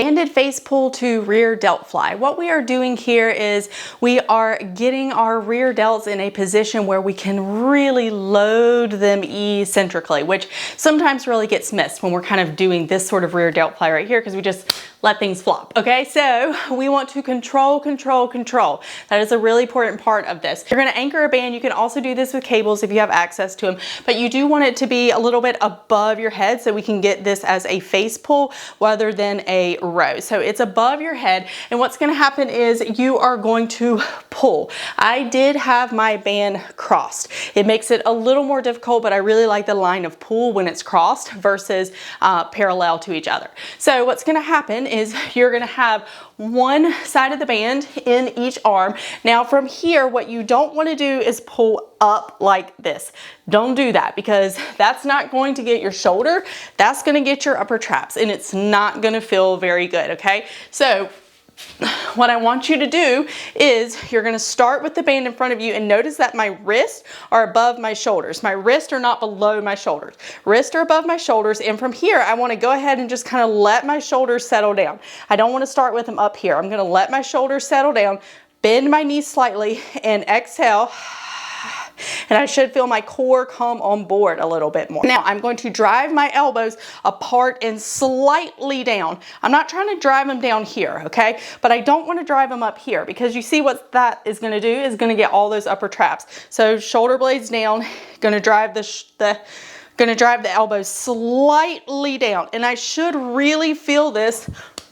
banded face pull to rear delt fly. What we are doing here is we are getting our rear delts in a position where we can really load them eccentrically, which sometimes really gets missed when we're kind of doing this sort of rear delt fly right here, because we just let things flop. Okay, so we want to control. That is a really important part of this. You're going to anchor a band. You can also do this with cables if you have access to them, but you do want it to be a little bit above your head so we can get this as a face pull rather than a row. So it's above your head, and what's going to happen is you are going to pull. I did have my band crossed. It makes it a little more difficult, but I really like the line of pull when it's crossed versus parallel to each other. So what's going to happen is you're going to have one side of the band in each arm. Now from here, what you don't want to do is pull up like this. Don't do that, because that's not going to get your shoulder. That's going to get your upper traps, and it's not going to feel very good. Okay, so what I want you to do is you're going to start with the band in front of you, and notice that my wrists are above my shoulders. My wrists are not below my shoulders. Wrists are above my shoulders, and from here I want to go ahead and just kind of let my shoulders settle down. I don't want to start with them up here. I'm going to let my shoulders settle down, bend my knees slightly, and exhale. And I should feel my core come on board a little bit more. Now I'm going to drive my elbows apart and slightly down. I'm not trying to drive them down here, okay? But I don't want to drive them up here, because you see what that is going to do is going to get all those upper traps. So shoulder blades down, going to drive the elbows slightly down, and I should really feel this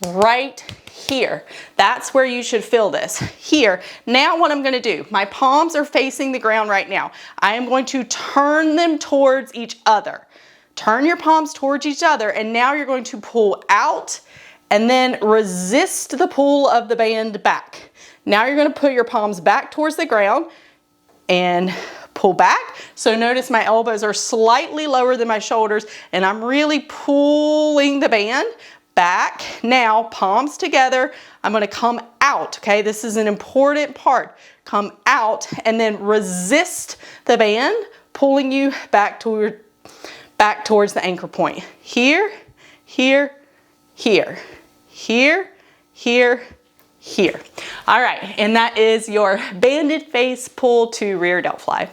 right here. That's where you should feel this here. Now what I'm going to do, my palms are facing the ground right now. I am going to turn them towards each other. Turn your palms towards each other, and now you're going to pull out and then resist the pull of the band back. Now you're going to put your palms back towards the ground and pull back. So notice my elbows are slightly lower than my shoulders, and I'm really pulling the band back. Now palms together. I'm going to come out. Okay, this is an important part. Come out and then resist the band, pulling you back towards the anchor point. Here, here, here, here, here, here. All right, and that is your banded face pull to rear delt fly.